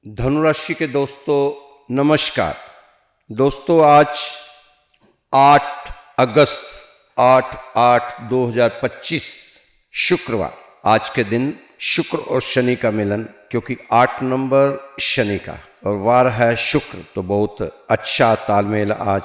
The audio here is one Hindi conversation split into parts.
धनुराशि के दोस्तों नमस्कार। दोस्तों आज 8 अगस्त 8/8/2025 शुक्रवार, आज के दिन शुक्र और शनि का मिलन, क्योंकि 8 नंबर शनि का और वार है शुक्र, तो बहुत अच्छा तालमेल आज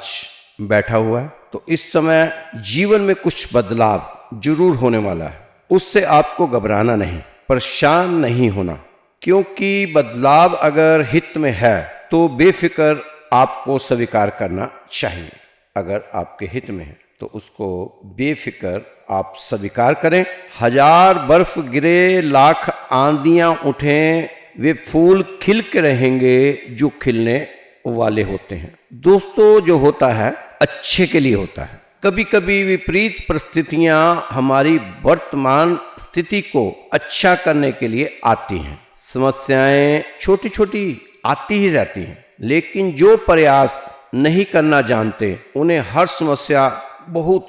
बैठा हुआ है। तो इस समय जीवन में कुछ बदलाव जरूर होने वाला है, उससे आपको घबराना नहीं, परेशान नहीं होना, क्योंकि बदलाव अगर हित में है तो बेफिक्र आपको स्वीकार करना चाहिए। अगर आपके हित में है तो उसको बेफिक्र आप स्वीकार करें। हजार बर्फ गिरे, लाख आंधियां उठें, वे फूल खिल के रहेंगे जो खिलने वाले होते हैं। दोस्तों जो होता है अच्छे के लिए होता है। कभी कभी विपरीत परिस्थितियां हमारी वर्तमान स्थिति को अच्छा करने के लिए आती हैं। समस्याएं छोटी छोटी आती ही रहती हैं, लेकिन जो प्रयास नहीं करना जानते उन्हें हर समस्या बहुत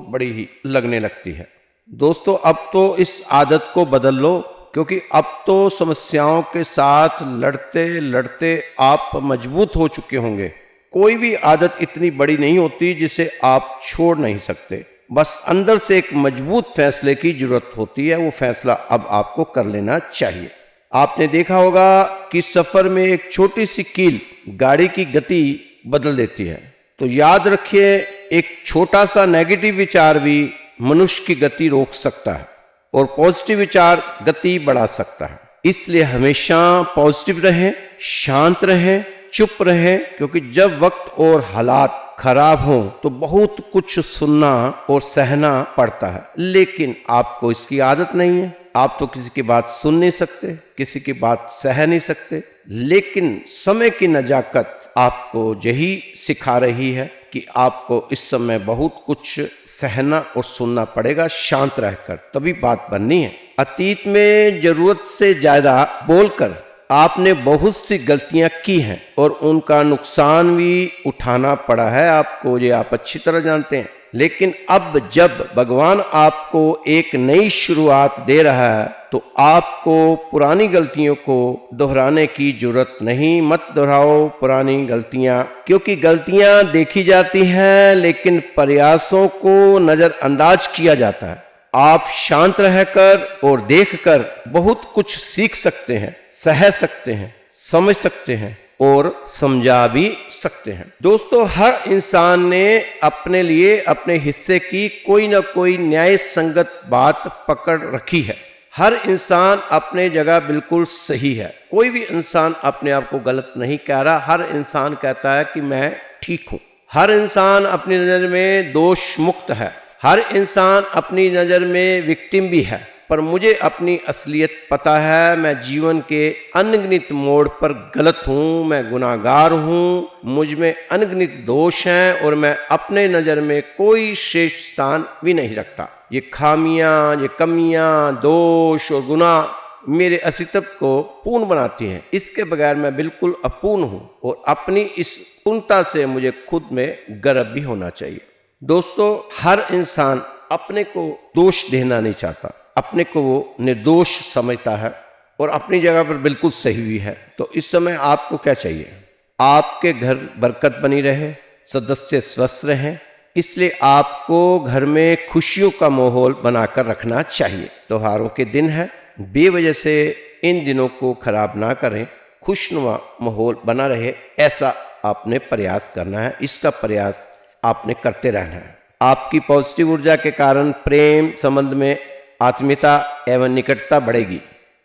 बड़ी ही लगने लगती है। दोस्तों अब तो इस आदत को बदल लो, क्योंकि अब तो समस्याओं के साथ लड़ते लड़ते आप मजबूत हो चुके होंगे। कोई भी आदत इतनी बड़ी नहीं होती जिसे आप छोड़ नहीं सकते। बस अंदर से एक मजबूत फैसले की जरूरत होती है। वो फैसला अब आपको कर लेना चाहिए। आपने देखा होगा कि सफर में एक छोटी सी कील गाड़ी की गति बदल देती है। तो याद रखिए, एक छोटा सा नेगेटिव विचार भी मनुष्य की गति रोक सकता है और पॉजिटिव विचार गति बढ़ा सकता है। इसलिए हमेशा पॉजिटिव रहें, शांत रहें, चुप रहें, क्योंकि जब वक्त और हालात खराब हों तो बहुत कुछ सुनना और सहना पड़ता है, लेकिन आपको इसकी आदत नहीं है। आप तो किसी की बात सुन नहीं सकते, किसी की बात सह नहीं सकते, लेकिन समय की नजाकत आपको यही सिखा रही है कि आपको इस समय बहुत कुछ सहना और सुनना पड़ेगा, शांत रहकर, तभी बात बननी है। अतीत में जरूरत से ज्यादा बोलकर आपने बहुत सी गलतियां की हैं और उनका नुकसान भी उठाना पड़ा है आपको, ये आप अच्छी तरह जानते हैं। लेकिन अब जब भगवान आपको एक नई शुरुआत दे रहा है तो आपको पुरानी गलतियों को दोहराने की जरूरत नहीं। मत दोहराओ पुरानी गलतियां, क्योंकि गलतियां देखी जाती हैं लेकिन प्रयासों को नजरअंदाज किया जाता है। आप शांत रहकर और देखकर बहुत कुछ सीख सकते हैं, सह सकते हैं, समझ सकते हैं और समझा भी सकते हैं। दोस्तों हर इंसान ने अपने लिए अपने हिस्से की कोई ना कोई न्याय संगत बात पकड़ रखी है। हर इंसान अपने जगह बिल्कुल सही है। कोई भी इंसान अपने आप को गलत नहीं कह रहा। हर इंसान कहता है कि मैं ठीक हूं। हर इंसान अपनी नजर में दोष मुक्त है। हर इंसान अपनी नजर में विक्टिम भी है। पर मुझे अपनी असलियत पता है। मैं जीवन के अनगिनत मोड़ पर गलत हूँ, मैं गुनाहगार हूँ, मुझ में अनगिनत दोष हैं और मैं अपने नज़र में कोई श्रेष्ठ स्थान भी नहीं रखता। ये खामियाँ, ये कमियाँ, दोष और गुनाह मेरे अस्तित्व को पूर्ण बनाती हैं। इसके बगैर मैं बिल्कुल अपूर्ण हूँ और अपनी इस पूर्णता से मुझे खुद में गर्व भी होना चाहिए। दोस्तों हर इंसान अपने को दोष देना नहीं चाहता, अपने को वो निर्दोष समझता है और अपनी जगह पर बिल्कुल सही भी है। तो इस समय आपको क्या चाहिए? आपके घर बरकत बनी रहे, सदस्य स्वस्थ रहें, इसलिए आपको घर में खुशियों का माहौल बनाकर रखना चाहिए। त्योहारों के दिन है, बेवजह से इन दिनों को खराब ना करें, खुशनुमा माहौल बना रहे, ऐसा आपने प्रयास करना है। इसका प्रयास आपने करते रहना है। आपकी पॉजिटिव ऊर्जा के कारण प्रेम संबंध में आत्मीयता एवं निकटता बढ़ेगी।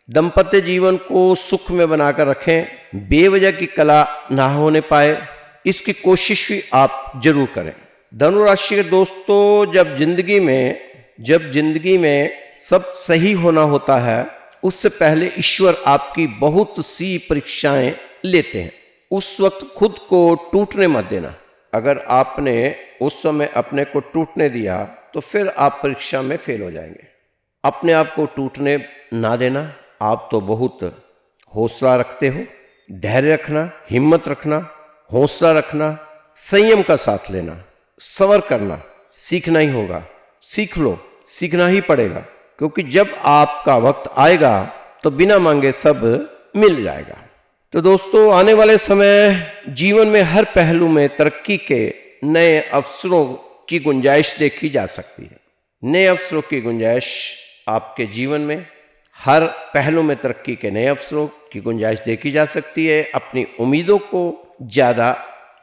दाम्पत्य जीवन को सुख में बनाकर रखें, बेवजह की कला ना होने पाए, इसकी कोशिश भी आप जरूर करें। धनुराशि के दोस्तों जब जिंदगी में सब सही होना होता है, उससे पहले ईश्वर आपकी बहुत सी परीक्षाएं लेते हैं। उस वक्त खुद को टूटने मत देना। अगर आपने उस समय अपने को टूटने दिया तो फिर आप परीक्षा में फेल हो जाएंगे। अपने आप को टूटने ना देना। आप तो बहुत हौसला रखते हो। धैर्य रखना, हिम्मत रखना, हौसला रखना, संयम का साथ लेना, सब्र करना सीखना ही होगा। सीख लो, सीखना ही पड़ेगा, क्योंकि जब आपका वक्त आएगा तो बिना मांगे सब मिल जाएगा। तो दोस्तों, आने वाले समय जीवन में हर पहलू में तरक्की के नए अवसरों की गुंजाइश देखी जा सकती है। नए अवसरों की गुंजाइश आपके जीवन में हर पहलू में तरक्की के नए अवसरों की गुंजाइश देखी जा सकती है। अपनी उम्मीदों को ज़्यादा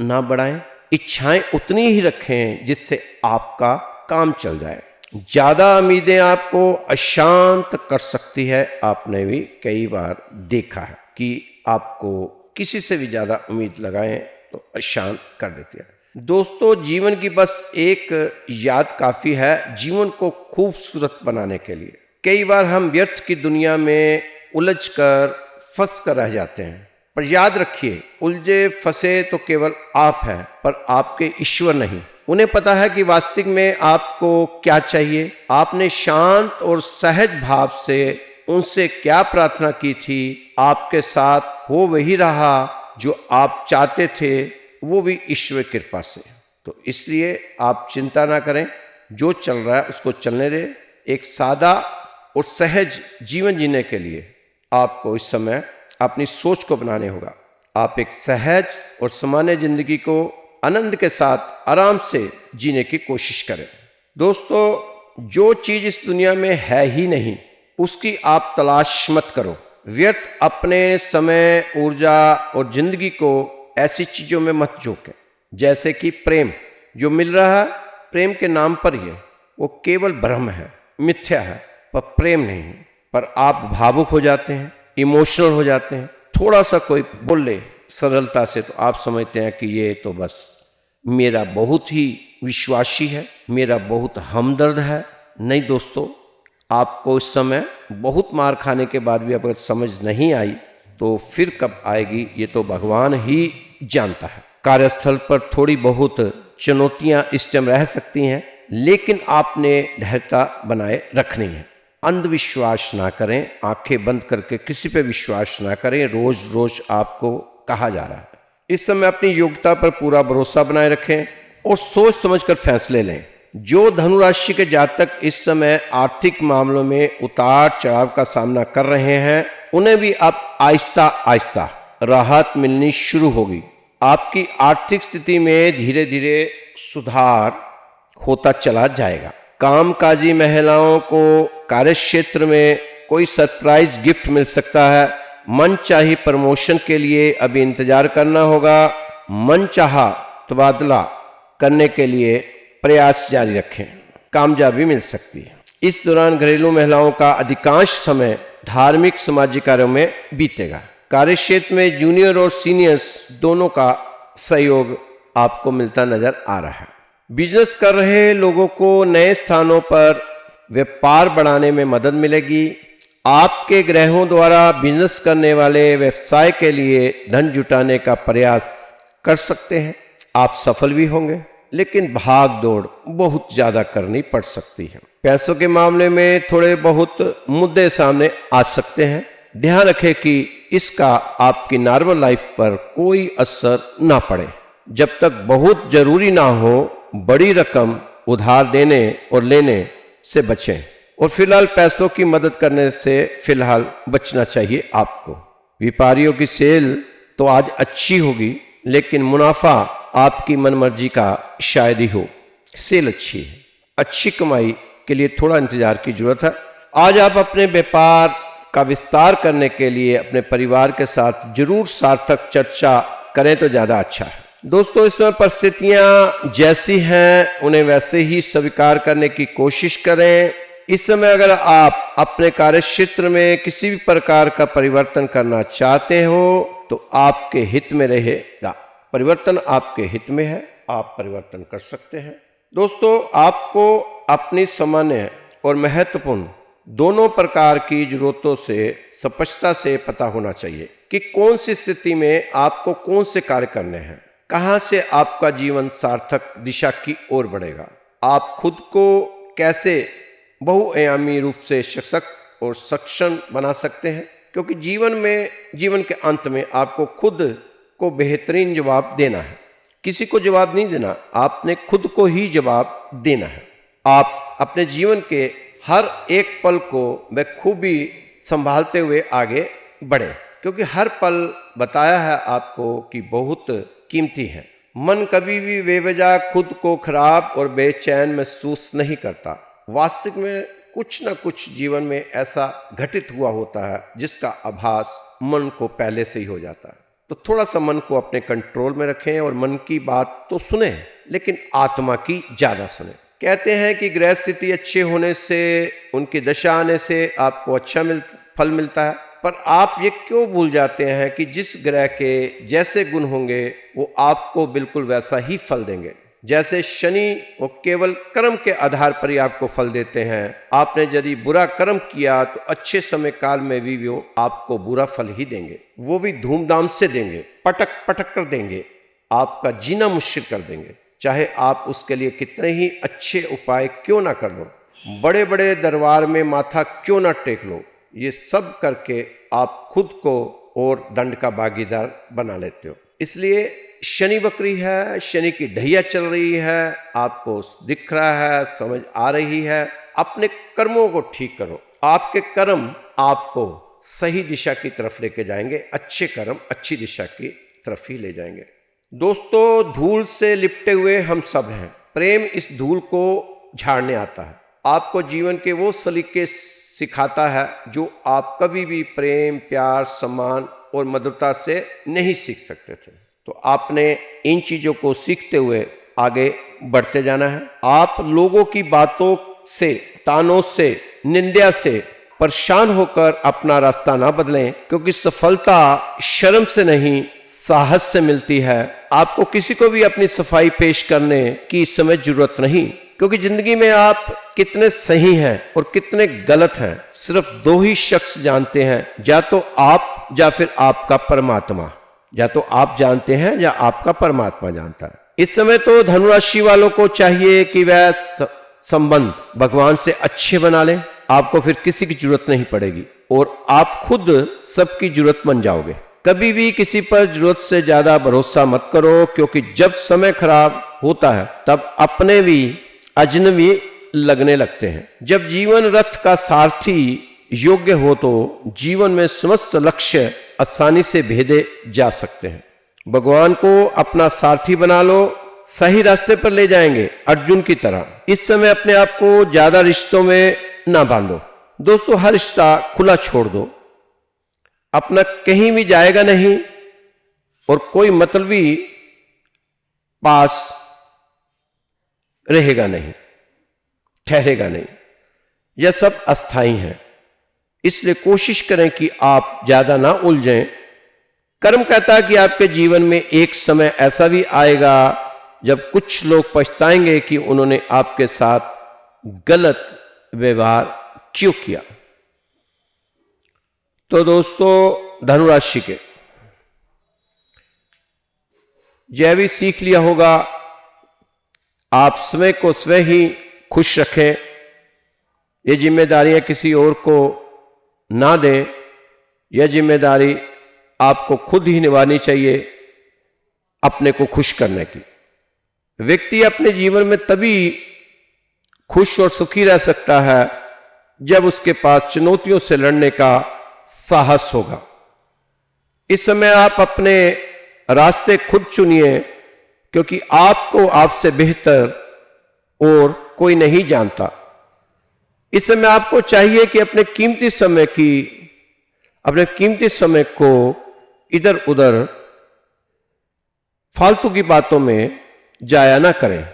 ना बढ़ाएं, इच्छाएं उतनी ही रखें जिससे आपका काम चल जाए। ज़्यादा उम्मीदें आपको अशांत कर सकती है। आपने भी कई बार देखा है कि आपको किसी से भी ज़्यादा उम्मीद लगाएं तो अशांत कर देती है। दोस्तों, जीवन की बस एक याद काफ़ी है जीवन को खूबसूरत बनाने के लिए। कई बार हम व्यर्थ की दुनिया में उलझ कर फंस कर रह जाते हैं, पर याद रखिए, उलझे फंसे तो केवल आप हैं, पर आपके ईश्वर नहीं। उन्हें पता है कि वास्तविक में आपको क्या चाहिए। आपने शांत और सहज भाव से उनसे क्या प्रार्थना की थी, आपके साथ हो वही रहा जो आप चाहते थे, वो भी ईश्वर की कृपा से। तो इसलिए आप चिंता ना करें, जो चल रहा है उसको चलने दें। एक सादा और सहज जीवन जीने के लिए आपको इस समय अपनी सोच को बनाने होगा। आप एक सहज और सामान्य जिंदगी को आनंद के साथ आराम से जीने की कोशिश करें। दोस्तों, जो चीज़ इस दुनिया में है ही नहीं उसकी आप तलाश मत करो। व्यर्थ अपने समय, ऊर्जा और जिंदगी को ऐसी चीज़ों में मत झोंकें जैसे कि प्रेम। जो मिल रहा है प्रेम के नाम पर ही है, वो केवल भ्रम है, मिथ्या है, पर प्रेम नहीं है। पर आप भावुक हो जाते हैं, इमोशनल हो जाते हैं। थोड़ा सा कोई बोल ले सरलता से तो आप समझते हैं कि ये तो बस मेरा बहुत ही विश्वासी है, मेरा बहुत हमदर्द है। नहीं दोस्तों, आपको इस समय बहुत मार खाने के बाद भी अगर समझ नहीं आई तो फिर कब आएगी ये तो भगवान ही जानता है। कार्यस्थल पर थोड़ी बहुत चुनौतियां इस टाइम रह सकती हैं, लेकिन आपने धैर्यता बनाए रखनी है। अंधविश्वास ना करें, आंखें बंद करके किसी पे विश्वास ना करें। रोज रोज आपको कहा जा रहा है। इस समय अपनी योग्यता पर पूरा भरोसा बनाए रखें और सोच समझकर फैसले लें। जो धनुराशि के जातक इस समय आर्थिक मामलों में उतार चढ़ाव का सामना कर रहे हैं, उन्हें भी अब आहिस्ता आहिस्ता राहत मिलनी शुरू होगी। आपकी आर्थिक स्थिति में धीरे धीरे सुधार होता चला जाएगा। कामकाजी महिलाओं को कार्यक्षेत्र में कोई सरप्राइज गिफ्ट मिल सकता है। मनचाही प्रमोशन के लिए अभी इंतजार करना होगा। मनचाहा तबादला करने के लिए प्रयास जारी रखें, कामयाबी मिल सकती है। इस दौरान घरेलू महिलाओं का अधिकांश समय धार्मिक सामाजिक कार्यों में बीतेगा। कार्यक्षेत्र में जूनियर और सीनियर्स दोनों का सहयोग आपको मिलता नजर आ रहा है। बिजनेस कर रहे लोगों को नए स्थानों पर व्यापार बढ़ाने में मदद मिलेगी। आपके ग्रहों द्वारा बिजनेस करने वाले व्यवसाय के लिए धन जुटाने का प्रयास कर सकते हैं। आप सफल भी होंगे, लेकिन भाग दौड़ बहुत ज्यादा करनी पड़ सकती है। पैसों के मामले में थोड़े बहुत मुद्दे सामने आ सकते हैं। ध्यान रखें कि इसका आपकी नॉर्मल लाइफ पर कोई असर ना पड़े। जब तक बहुत जरूरी ना हो, बड़ी रकम उधार देने और लेने से बचें और फिलहाल पैसों की मदद करने से फिलहाल बचना चाहिए आपको। व्यापारियों की सेल तो आज अच्छी होगी, लेकिन मुनाफा आपकी मनमर्जी का शायद ही हो। सेल अच्छी है, अच्छी कमाई के लिए थोड़ा इंतजार की जरूरत है। आज आप अपने व्यापार का विस्तार करने के लिए अपने परिवार के साथ जरूर सार्थक चर्चा करें तो ज़्यादा अच्छा है। दोस्तों, इस समय परिस्थितियां जैसी हैं उन्हें वैसे ही स्वीकार करने की कोशिश करें। इस समय अगर आप अपने कार्यक्षेत्र में किसी भी प्रकार का परिवर्तन करना चाहते हो तो आपके हित में रहेगा। परिवर्तन आपके हित में है, आप परिवर्तन कर सकते हैं। दोस्तों, आपको अपनी सामान्य और महत्वपूर्ण दोनों प्रकार की जरूरतों से स्पष्टता से पता होना चाहिए कि कौन सी स्थिति में आपको कौन से कार्य करने हैं, कहां से आपका जीवन सार्थक दिशा की ओर बढ़ेगा। आप खुद को कैसे बहुआयामी रूप से सशक्त और सक्षम बना सकते हैं, क्योंकि जीवन के अंत में आपको खुद को बेहतरीन जवाब देना है। किसी को जवाब नहीं देना, आपने खुद को ही जवाब देना है। आप अपने जीवन के हर एक पल को बखूबी संभालते हुए आगे बढ़ें। क्योंकि हर पल बताया है आपको कि बहुत कीमती है। मन कभी भी बेवजह खुद को खराब और बेचैन महसूस नहीं करता। वास्तविक में कुछ न कुछ जीवन में ऐसा घटित हुआ होता है जिसका आभास मन को पहले से ही हो जाता है। तो थोड़ा सा मन को अपने कंट्रोल में रखें और मन की बात तो सुने, लेकिन आत्मा की ज्यादा सुने। कहते हैं कि ग्रह स्थिति अच्छे होने से, उनकी दशा आने से आपको अच्छा फल मिलता है, पर आप ये क्यों भूल जाते हैं कि जिस ग्रह के जैसे गुण होंगे वो आपको बिल्कुल वैसा ही फल देंगे। जैसे शनि वो केवल कर्म के आधार पर ही आपको फल देते हैं। आपने यदि बुरा कर्म किया तो अच्छे समय काल में भी वो आपको बुरा फल ही देंगे, वो भी धूमधाम से देंगे, पटक पटक कर देंगे, आपका जीना मुश्किल कर देंगे, चाहे आप उसके लिए कितने ही अच्छे उपाय क्यों ना कर लो, बड़े बड़े दरबार में माथा क्यों ना टेक लो, ये सब करके आप खुद को और दंड का भागीदार बना लेते हो। इसलिए शनि वक्री है, शनि की ढैया चल रही है, आपको दिख रहा है, समझ आ रही है, अपने कर्मों को ठीक करो। आपके कर्म आपको सही दिशा की तरफ लेके जाएंगे, अच्छे कर्म अच्छी दिशा की तरफ ही ले जाएंगे। दोस्तों, धूल से लिपटे हुए हम सब हैं। प्रेम इस धूल को झाड़ने आता है, आपको जीवन के वो सलीके सिखाता है जो आप कभी भी प्रेम, प्यार, सम्मान और मधुरता से नहीं सीख सकते थे। तो आपने इन चीजों को सीखते हुए आगे बढ़ते जाना है। आप लोगों की बातों से, तानों से, निंदा से परेशान होकर अपना रास्ता ना बदलें, क्योंकि सफलता शर्म से नहीं साहस से मिलती है। आपको किसी को भी अपनी सफाई पेश करने की इस समय जरूरत नहीं, क्योंकि जिंदगी में आप कितने सही हैं और कितने गलत हैं सिर्फ दो ही शख्स जानते हैं, या तो आप या फिर आपका परमात्मा। या तो आप जानते हैं या आपका परमात्मा जानता है। इस समय तो धनुराशि वालों को चाहिए कि वह संबंध भगवान से अच्छे बना लें, आपको फिर किसी की जरूरत नहीं पड़ेगी और आप खुद सबकी जरूरत बन जाओगे। कभी भी किसी पर जरूरत से ज्यादा भरोसा मत करो, क्योंकि जब समय खराब होता है तब अपने भी अजनबी लगने लगते हैं। जब जीवन रथ का सारथी योग्य हो तो जीवन में समस्त लक्ष्य आसानी से भेदे जा सकते हैं। भगवान को अपना सारथी बना लो, सही रास्ते पर ले जाएंगे, अर्जुन की तरह। इस समय अपने आप को ज्यादा रिश्तों में ना बांधो। दोस्तों, हर रिश्ता खुला छोड़ दो, अपना कहीं भी जाएगा नहीं और कोई मतलबी पास रहेगा नहीं, ठहरेगा नहीं। यह सब अस्थाई है, इसलिए कोशिश करें कि आप ज्यादा ना उलझें। कर्म कहता है कि आपके जीवन में एक समय ऐसा भी आएगा जब कुछ लोग पछताएंगे कि उन्होंने आपके साथ गलत व्यवहार क्यों किया। तो दोस्तों, धनुराशि के यह भी सीख लिया होगा, आप स्वयं को स्वयं ही खुश रखें। ये जिम्मेदारियां किसी और को ना दें, यह जिम्मेदारी आपको खुद ही निभानी चाहिए अपने को खुश करने की। व्यक्ति अपने जीवन में तभी खुश और सुखी रह सकता है जब उसके पास चुनौतियों से लड़ने का साहस होगा। इस समय आप अपने रास्ते खुद चुनिए, क्योंकि आपको आपसे बेहतर और कोई नहीं जानता। इस समय आपको चाहिए कि अपने कीमती समय को इधर उधर फालतू की बातों में जाया ना करें।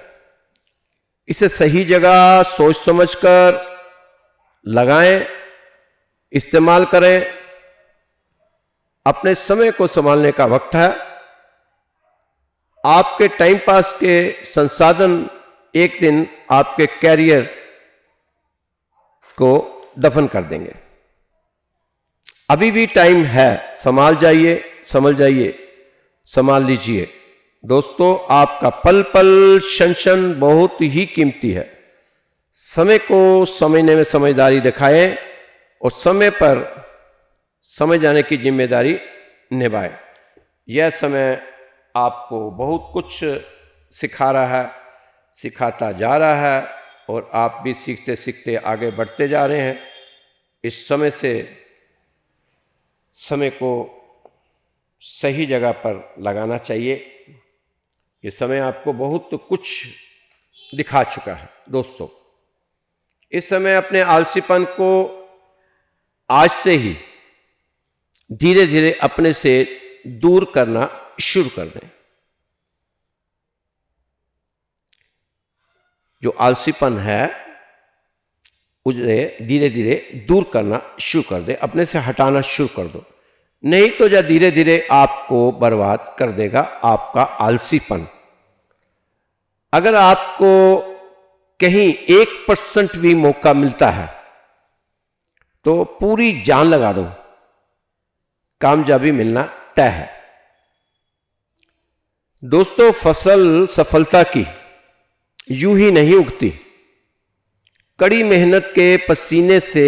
इसे सही जगह सोच समझकर लगाएं, इस्तेमाल करें। अपने समय को संभालने का वक्त है। आपके टाइम पास के संसाधन एक दिन आपके कैरियर को दफन कर देंगे। अभी भी टाइम है, संभाल जाइए, समझ जाइए, संभाल लीजिए। दोस्तों, आपका पल पल क्षण क्षण बहुत ही कीमती है। समय को समझने में समझदारी दिखाएं और समय पर समझ जाने की जिम्मेदारी निभाएं। यह समय आपको बहुत कुछ सिखा रहा है, सिखाता जा रहा है और आप भी सीखते सीखते आगे बढ़ते जा रहे हैं। इस समय को सही जगह पर लगाना चाहिए। ये समय आपको बहुत कुछ दिखा चुका है दोस्तों। इस समय अपने आलसीपन को आज से ही धीरे धीरे अपने से दूर करना शुरू कर दें। जो आलसीपन है उसे धीरे धीरे दूर करना शुरू कर दे, अपने से हटाना शुरू कर दो। नहीं तो जो धीरे धीरे आपको बर्बाद कर देगा आपका आलसीपन। अगर आपको कहीं 1% भी मौका मिलता है तो पूरी जान लगा दो, कामयाबी मिलना तय है। दोस्तों, फसल सफलता की यूं ही नहीं उगती। कड़ी मेहनत के पसीने से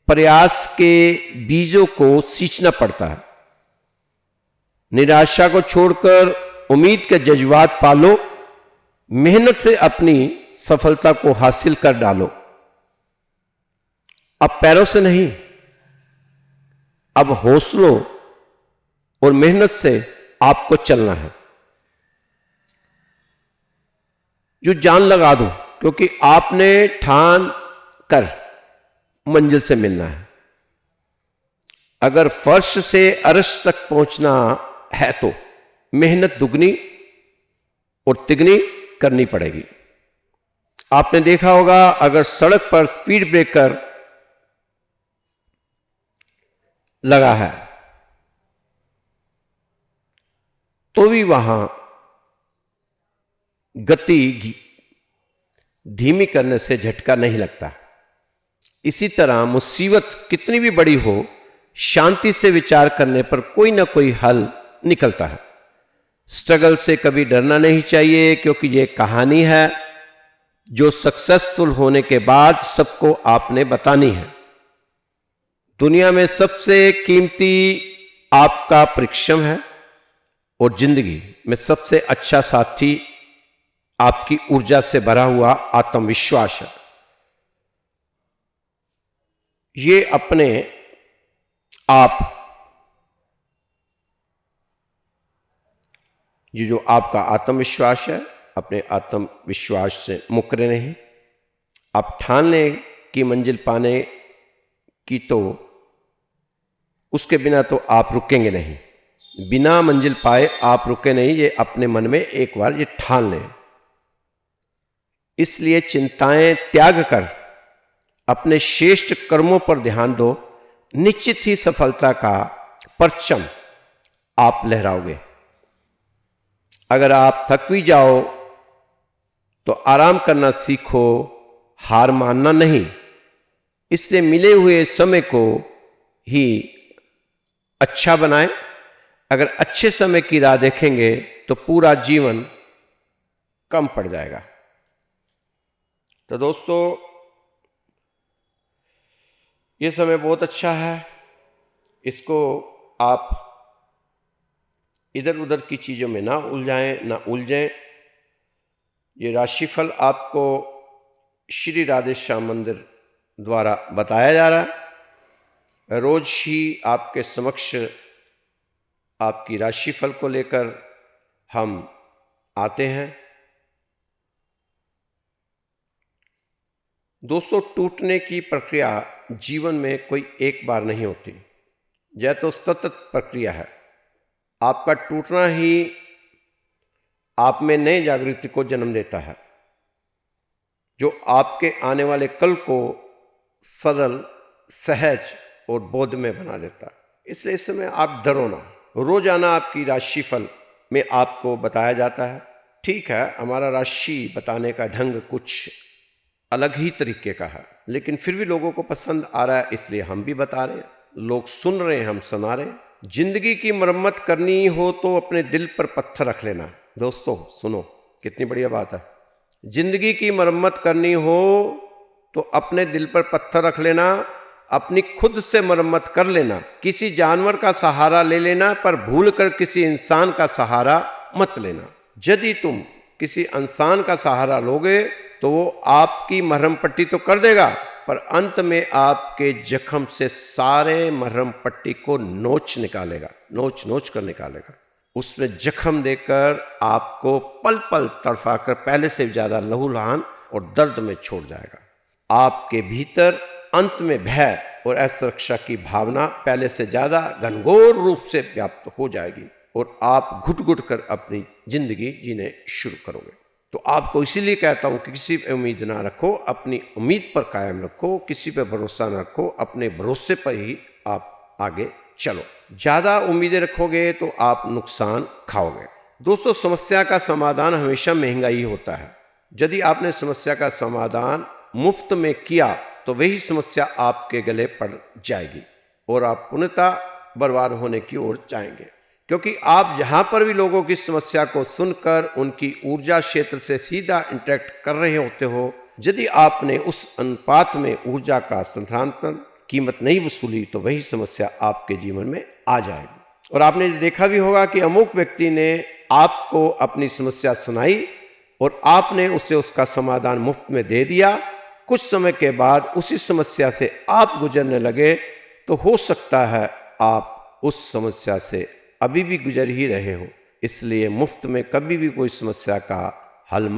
प्रयास के बीजों को सींचना पड़ता है। निराशा को छोड़कर उम्मीद के जज्बात पालो। मेहनत से अपनी सफलता को हासिल कर डालो। अब पैरों से नहीं, अब हौसलों और मेहनत से आपको चलना है। जो जान लगा दो, क्योंकि आपने ठान कर मंजिल से मिलना है। अगर फर्श से अर्श तक पहुंचना है तो मेहनत दुगनी और तिगनी करनी पड़ेगी। आपने देखा होगा, अगर सड़क पर स्पीड ब्रेकर लगा है तो भी वहां गति धीमी करने से झटका नहीं लगता। इसी तरह मुसीबत कितनी भी बड़ी हो, शांति से विचार करने पर कोई ना कोई हल निकलता है। स्ट्रगल से कभी डरना नहीं चाहिए, क्योंकि ये कहानी है जो सक्सेसफुल होने के बाद सबको आपने बतानी है। दुनिया में सबसे कीमती आपका परिश्रम है और जिंदगी में सबसे अच्छा साथी आपकी ऊर्जा से भरा हुआ आत्मविश्वास है। ये अपने आप, ये जो आपका आत्मविश्वास है, अपने आत्मविश्वास से मुकरे नहीं। आप ठान लें कि मंजिल पाने की, तो उसके बिना तो आप रुकेंगे नहीं। बिना मंजिल पाए आप रुके नहीं, ये अपने मन में एक बार ये ठान लें। इसलिए चिंताएं त्याग कर अपने श्रेष्ठ कर्मों पर ध्यान दो। निश्चित ही सफलता का परचम आप लहराओगे। अगर आप थक भी जाओ तो आराम करना सीखो, हार मानना नहीं। इसलिए मिले हुए समय को ही अच्छा बनाएं। अगर अच्छे समय की राह देखेंगे तो पूरा जीवन कम पड़ जाएगा। तो दोस्तों, ये समय बहुत अच्छा है। इसको आप इधर उधर की चीज़ों में ना उलझें। ये राशिफल आपको श्री राधे श्याम मंदिर द्वारा बताया जा रहा है। रोज ही आपके समक्ष आपकी राशिफल को लेकर हम आते हैं। दोस्तों, टूटने की प्रक्रिया जीवन में कोई एक बार नहीं होती। यह तो सतत प्रक्रिया है। आपका टूटना ही आप में नई जागृति को जन्म देता है, जो आपके आने वाले कल को सरल, सहज और बोधमय बना देता है। इसलिए इस समय आप डरो ना। रोजाना आपकी राशिफल में आपको बताया जाता है। ठीक है, हमारा राशि बताने का ढंग कुछ अलग ही तरीके का है, लेकिन फिर भी लोगों को पसंद आ रहा है, इसलिए हम भी बता रहे हैं। लोग सुन रहे हैं, हम सुना रहे हैं। जिंदगी की मरम्मत करनी हो तो अपने दिल पर पत्थर रख लेना। दोस्तों सुनो, कितनी बढ़िया बात है। जिंदगी की मरम्मत करनी हो तो अपने दिल पर पत्थर रख लेना, अपनी खुद से मरम्मत कर लेना। किसी जानवर का सहारा ले लेना, पर भूल कर किसी इंसान का सहारा मत लेना। यदि तुम किसी इंसान का सहारा लोगे तो वो आपकी मरहम पट्टी तो कर देगा, पर अंत में आपके जख्म से सारे मरहम पट्टी को नोच निकालेगा, नोच कर निकालेगा। उसमें जख्म देकर आपको पल पल तड़फाकर पहले से ज़्यादा लहूलुहान और दर्द में छोड़ जाएगा। आपके भीतर अंत में भय और असुरक्षा की भावना पहले से ज़्यादा घनघोर रूप से व्याप्त हो जाएगी और आप घुट घुट कर अपनी जिंदगी जीने शुरू करोगे। तो आपको इसीलिए कहता हूँ कि किसी पे उम्मीद ना रखो, अपनी उम्मीद पर कायम रखो, किसी पे भरोसा ना रखो, अपने भरोसे पर ही आप आगे चलो। ज़्यादा उम्मीदें रखोगे तो आप नुकसान खाओगे। दोस्तों, समस्या का समाधान हमेशा महंगा ही होता है। यदि आपने समस्या का समाधान मुफ्त में किया तो वही समस्या आपके गले पड़ जाएगी और आप पूर्णतः बर्बाद होने की ओर जाएंगे, क्योंकि आप जहां पर भी लोगों की समस्या को सुनकर उनकी ऊर्जा क्षेत्र से सीधा इंटरेक्ट कर रहे होते हो, यदि आपने उस अनुपात में ऊर्जा का स्थानांतरण कीमत नहीं वसूली तो वही समस्या आपके जीवन में आ जाएगी। और आपने देखा भी होगा कि अमुक व्यक्ति ने आपको अपनी समस्या सुनाई और आपने उसे उसका समाधान मुफ्त में दे दिया। कुछ समय के बाद उसी समस्या से आप गुजरने लगे तो हो सकता है आप उस समस्या से अभी भी गुजर ही रहे हो। इसलिए मुफ्त में कभी भी कोई समस्या का हल